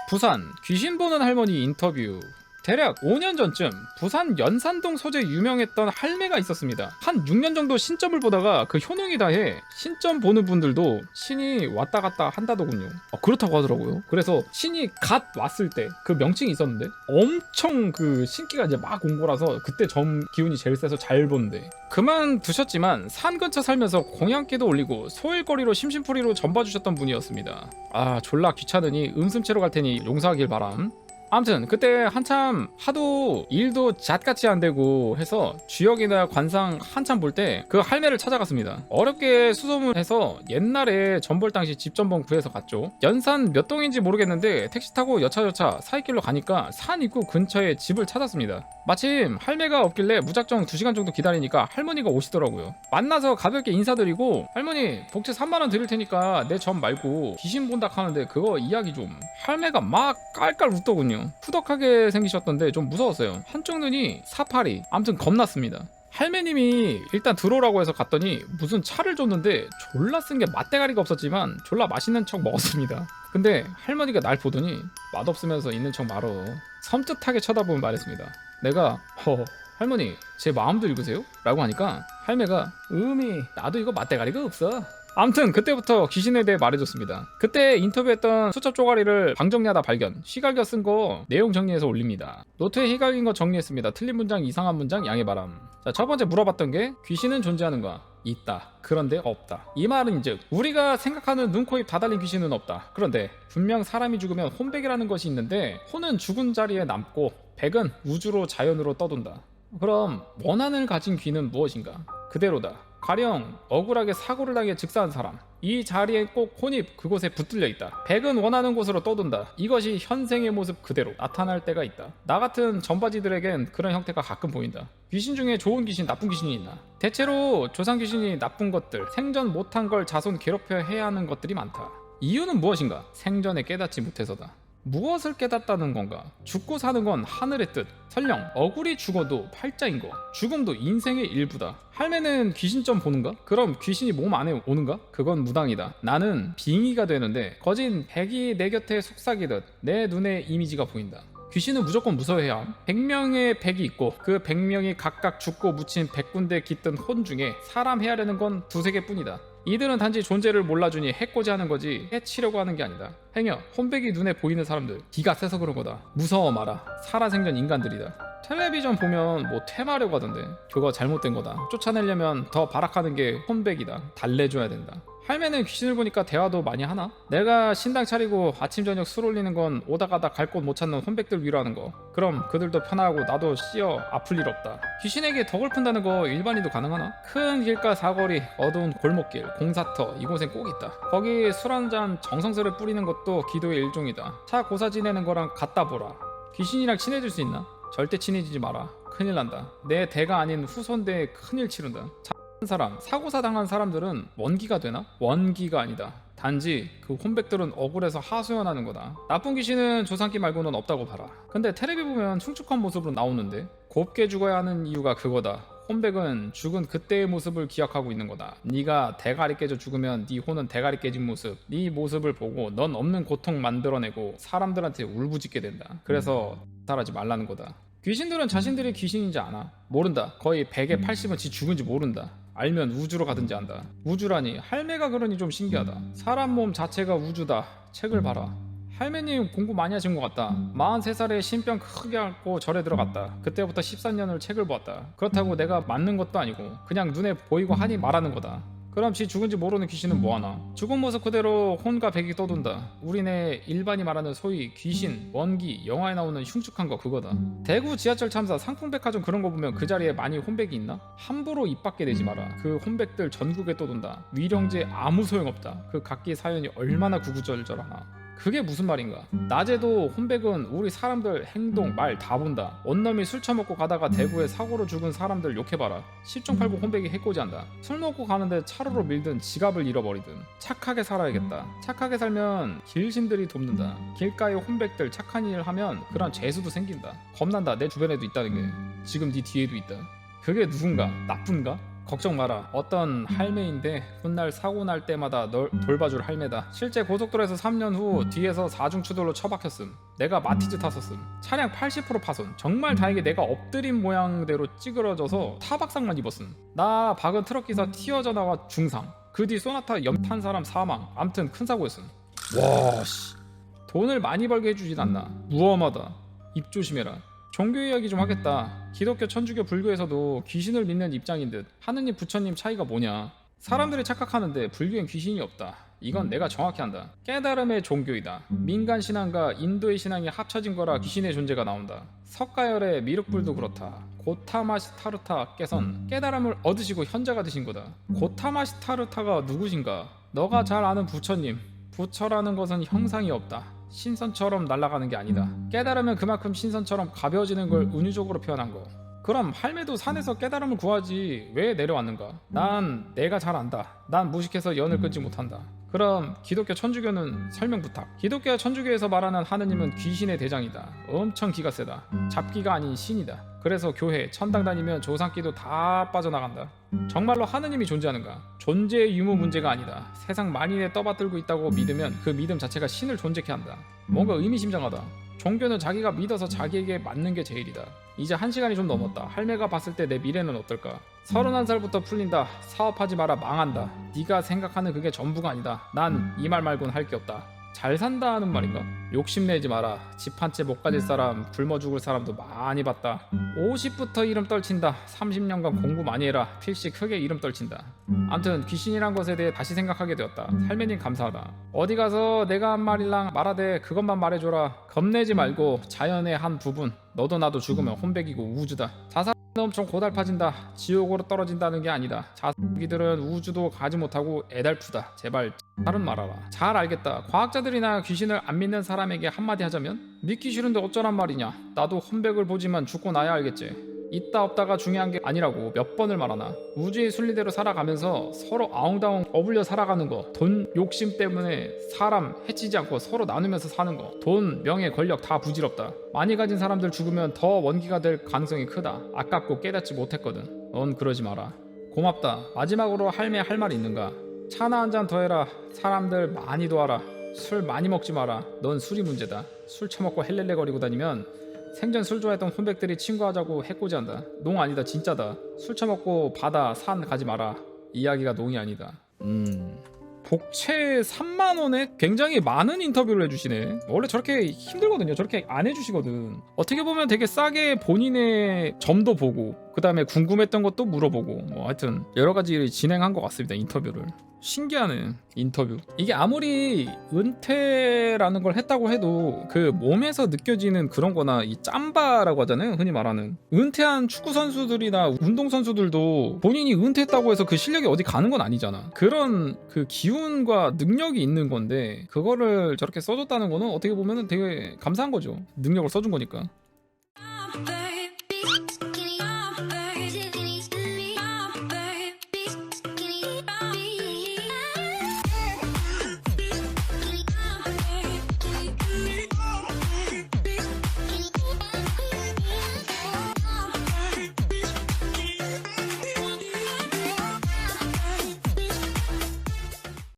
부산 귀신 보는 할머니 인터뷰. 대략 5년 전쯤 부산 연산동 소재 유명했던 할매가 있었습니다. 한 6년 정도 신점을 보다가 그 효능이 다해 신점 보는 분들도 신이 왔다 갔다 한다더군요. 그렇다고 하더라고요. 그래서 신이 갓 왔을 때 그 명칭이 있었는데 엄청 그 신기가 이제 막 온 거라서 그때 점 기운이 제일 세서 잘 보는데, 그만두셨지만 산 근처 살면서 공양기도 올리고 소일거리로 심심풀이로 점 봐주셨던 분이었습니다. 졸라 귀찮으니 음슴채로 갈 테니 용서하길 바람. 아무튼 그때 한참 하도 일도 잣같이 안 되고 해서 주역이나 관상 한참 볼 때 그 할매를 찾아갔습니다. 어렵게 수소문해서 옛날에 전볼 당시 집 전번 구해서 갔죠. 연산 몇 동인지 모르겠는데 택시 타고 여차저차 사이길로 가니까 산 입구 근처에 집을 찾았습니다. 마침 할매가 없길래 무작정 2시간 정도 기다리니까 할머니가 오시더라고요. 만나서 가볍게 인사드리고, 할머니 복채 3만원 드릴 테니까 내 점 말고 귀신 본다 하는데 그거 이야기 좀. 할매가 막 깔깔 웃더군요. 후덕하게 생기셨던데 좀 무서웠어요. 한쪽 눈이 사파리. 아무튼 겁났습니다. 할매님이 일단 들어오라고 해서 갔더니 무슨 차를 줬는데 졸라 쓴 게 맛대가리가 없었지만 졸라 맛있는 척 먹었습니다. 근데 할머니가 날 보더니 맛없으면서 있는 척 말어. 섬뜩하게 쳐다보며 말했습니다. 내가 할머니 제 마음도 읽으세요? 라고 하니까 할매가 나도 이거 맛대가리가 없어. 아무튼 그때부터 귀신에 대해 말해줬습니다. 그때 인터뷰했던 수첩 쪼가리를 방정리하다 발견, 휘갈겨 쓴 거 내용 정리해서 올립니다. 노트에 휘갈긴 거 정리했습니다. 틀린 문장, 이상한 문장 양해 바람. 자, 첫 번째 물어봤던 게 귀신은 존재하는가? 있다. 그런데 없다. 이 말은 즉 우리가 생각하는 눈, 코, 입 다 달린 귀신은 없다. 그런데 분명 사람이 죽으면 혼백이라는 것이 있는데 혼은 죽은 자리에 남고 백은 우주로 자연으로 떠돈다. 그럼 원한을 가진 귀는 무엇인가? 그대로다. 가령 억울하게 사고를 당해 즉사한 사람, 이 자리에 꼭 혼이 그곳에 붙들려 있다. 백은 원하는 곳으로 떠돈다. 이것이 현생의 모습 그대로 나타날 때가 있다. 나 같은 전바지들에겐 그런 형태가 가끔 보인다. 귀신 중에 좋은 귀신, 나쁜 귀신이 있나? 대체로 조상 귀신이 나쁜 것들, 생전 못한 걸 자손 괴롭혀 해야 하는 것들이 많다. 이유는 무엇인가? 생전에 깨닫지 못해서다. 무엇을 깨닫다는 건가? 죽고 사는 건 하늘의 뜻. 설령 억울히 죽어도 팔자인 거. 죽음도 인생의 일부다. 할매는 귀신점 보는가? 그럼 귀신이 몸 안에 오는가? 그건 무당이다. 나는 빙의가 되는데 거진 백이 내 곁에 속삭이듯 내 눈에 이미지가 보인다. 귀신은 무조건 무서워해야 함. 100명의 백이 있고 그 100명이 각각 죽고 묻힌 100군데 깃든 혼 중에 사람 해하려는 건 2-3개 뿐이다. 이들은 단지 존재를 몰라주니 해코지 하는 거지 해치려고 하는 게 아니다. 행여 혼백이 눈에 보이는 사람들, 기가 세서 그런 거다. 무서워 마라. 살아생전 인간들이다. 텔레비전 보면 뭐 퇴마려고 하던데 그거 잘못된 거다. 쫓아내려면 더 발악하는 게 혼백이다. 달래줘야 된다. 할매는 귀신을 보니까 대화도 많이 하나? 내가 신당 차리고 아침 저녁 술 올리는 건 오다 가다 갈 곳 못 찾는 혼백들 위로하는 거. 그럼 그들도 편하고 나도 씌어 아플 일 없다. 귀신에게 덕을 푼다는 거 일반인도 가능하나? 큰 길가 사거리, 어두운 골목길, 공사터 이곳엔 꼭 있다. 거기 술 한잔 정성스레 뿌리는 것도 기도의 일종이다. 차 고사 지내는 거랑 갖다 보라. 귀신이랑 친해질 수 있나? 절대 친해지지 마라. 큰일 난다. 내 대가 아닌 후손대에 큰일 치른다. 사람, 사고사 당한 사람들은 원기가 되나? 원기가 아니다. 단지 그 혼백들은 억울해서 하소연하는 거다. 나쁜 귀신은 조상기 말고는 없다고 봐라. 근데 텔레비 보면 흉측한 모습으로 나오는데 곱게 죽어야 하는 이유가 그거다. 혼백은 죽은 그때의 모습을 기억하고 있는 거다. 네가 대가리 깨져 죽으면 네 혼은 대가리 깨진 모습, 네 모습을 보고 넌 없는 고통 만들어내고 사람들한테 울부짖게 된다. 그래서 살하지 말라는 거다. 귀신들은 자신들이 귀신인지 아나? 모른다. 거의 100에 80은 지 죽은지 모른다. 알면 우주로 가든지 안다. 우주라니 할매가 그러니 좀 신기하다. 사람 몸 자체가 우주다. 책을 봐라. 할매님 공부 많이 하신 것 같다. 43살에 신병 크게 앓고 절에 들어갔다. 그때부터 13년을 책을 보았다. 그렇다고 내가 맞는 것도 아니고 그냥 눈에 보이고 하니 말하는 거다. 그럼 지 죽은지 모르는 귀신은 뭐하나? 죽은 모습 그대로 혼과 백이 떠돈다. 우리네 일반이 말하는 소위 귀신, 원기, 영화에 나오는 흉측한 거 그거다. 대구 지하철 참사, 상풍백화점 그런 거 보면 그 자리에 많이 혼백이 있나? 함부로 입 밖에 내지 마라. 그 혼백들 전국에 떠돈다. 위령제 아무 소용없다. 그 각기 사연이 얼마나 구구절절하나. 그게 무슨 말인가? 낮에도 혼백은 우리 사람들 행동, 말 다 본다. 원놈이 술 처먹고 가다가 대구에 사고로 죽은 사람들 욕해봐라. 10중 8구 혼백이 해코지한다. 술 먹고 가는데 차로로 밀든 지갑을 잃어버리든 착하게 살아야겠다. 착하게 살면 길신들이 돕는다. 길가의 혼백들 착한 일을 하면 그런 재수도 생긴다. 겁난다. 내 주변에도 있다는 게. 지금 네 뒤에도 있다. 그게 누군가? 나쁜가? 걱정 마라. 어떤 할매인데 훗날 사고 날 때마다 널 돌봐줄 할매다. 실제 고속도로에서 3년 후 뒤에서 4중 추돌로 처박혔음. 내가 마티즈 탔었음. 차량 80% 파손. 정말 다행히 내가 엎드린 모양대로 찌그러져서 타박상만 입었음. 나 박은 트럭기사 튀어져 나와 중상. 그 뒤 소나타 염탄 사람 사망. 암튼 큰 사고였음. 와 씨. 돈을 많이 벌게 해주진 않나. 무엄하다. 입 조심해라. 종교 이야기 좀 하겠다. 기독교, 천주교, 불교에서도 귀신을 믿는 입장인 듯. 하느님, 부처님 차이가 뭐냐. 사람들이 착각하는데 불교엔 귀신이 없다. 이건 내가 정확히 한다. 깨달음의 종교이다. 민간 신앙과 인도의 신앙이 합쳐진 거라 귀신의 존재가 나온다. 석가열의 미륵불도 그렇다. 고타마시타르타께선 깨달음을 얻으시고 현자가 되신 거다. 고타마시타르타가 누구신가? 너가 잘 아는 부처님. 부처라는 것은 형상이 없다. 신선처럼 날아가는 게 아니다. 깨달으면 그만큼 신선처럼 가벼워지는 걸 은유적으로 표현한 거. 그럼 할매도 산에서 깨달음을 구하지 왜 내려왔는가? 난 내가 잘 안다. 난 무식해서 연을 끊지 못한다. 그럼 기독교, 천주교는 설명 부탁. 기독교, 천주교에서 말하는 하느님은 귀신의 대장이다. 엄청 기가 세다. 잡기가 아닌 신이다. 그래서 교회, 천당 다니면 조상기도 다 빠져나간다. 정말로 하느님이 존재하는가? 존재의 유무 문제가 아니다. 세상 만인에 떠받들고 있다고 믿으면 그 믿음 자체가 신을 존재케 한다. 뭔가 의미심장하다. 종교는 자기가 믿어서 자기에게 맞는 게 제일이다. 이제 1시간이 좀 넘었다. 할매가 봤을 때 내 미래는 어떨까? 31살부터 풀린다. 사업하지 마라. 망한다. 네가 생각하는 그게 전부가 아니다. 난 이 말 말곤 할 게 없다. 잘 산다 하는 말인가? 욕심내지 마라. 집 한 채 못 가질 사람, 굶어 죽을 사람도 많이 봤다. 50부터 이름 떨친다. 30년간 공부 많이 해라. 필시 크게 이름 떨친다. 암튼 귀신이란 것에 대해 다시 생각하게 되었다. 할매님 감사하다. 어디 가서 내가 한 말이랑 말하되 그것만 말해줘라. 겁내지 말고 자연의 한 부분. 너도 나도 죽으면 혼백이고 우주다. 자살은 엄청 고달파진다. 지옥으로 떨어진다는 게 아니다. 자살기들은 우주도 가지 못하고 애달프다. 제발 다른 말하라. 잘 알겠다. 과학자들이나 귀신을 안 믿는 사람에게 한마디 하자면 믿기 싫은데 어쩌란 말이냐. 나도 혼백을 보지만 죽고 나야 알겠지. 있다 없다가 중요한 게 아니라고 몇 번을 말하나. 우주의 순리대로 살아가면서 서로 아웅다웅 어울려 살아가는 거. 돈 욕심 때문에 사람 해치지 않고 서로 나누면서 사는 거. 돈, 명예, 권력 다 부질없다. 많이 가진 사람들 죽으면 더 원기가 될 가능성이 크다. 아깝고 깨닫지 못했거든. 넌 그러지 마라. 고맙다. 마지막으로 할매 할 말이 있는가? 차나 한 잔 더 해라. 사람들 많이 도와라. 술 많이 먹지 마라. 넌 술이 문제다. 술 처먹고 헬렐레 거리고 다니면 생전 술 좋아했던 혼백들이 친구하자고 해코지한다. 농 아니다. 진짜다. 술 처먹고 바다, 산 가지 마라. 이야기가 농이 아니다. 복채 3만원에 굉장히 많은 인터뷰를 해주시네. 원래 저렇게 힘들거든요. 저렇게 안 해주시거든. 어떻게 보면 되게 싸게 본인의 점도 보고 그 다음에 궁금했던 것도 물어보고 뭐 하여튼 여러가지 진행한 것 같습니다. 인터뷰를. 신기하네. 인터뷰. 이게 아무리 은퇴라는 걸 했다고 해도 그 몸에서 느껴지는 그런 거나 이 짬바라고 하잖아요. 흔히 말하는 은퇴한 축구 선수들이나 운동 선수들도 본인이 은퇴했다고 해서 그 실력이 어디 가는 건 아니잖아. 그런 그 기운과 능력이 있는 건데 그거를 저렇게 써줬다는 거는 어떻게 보면 되게 감사한 거죠. 능력을 써준 거니까.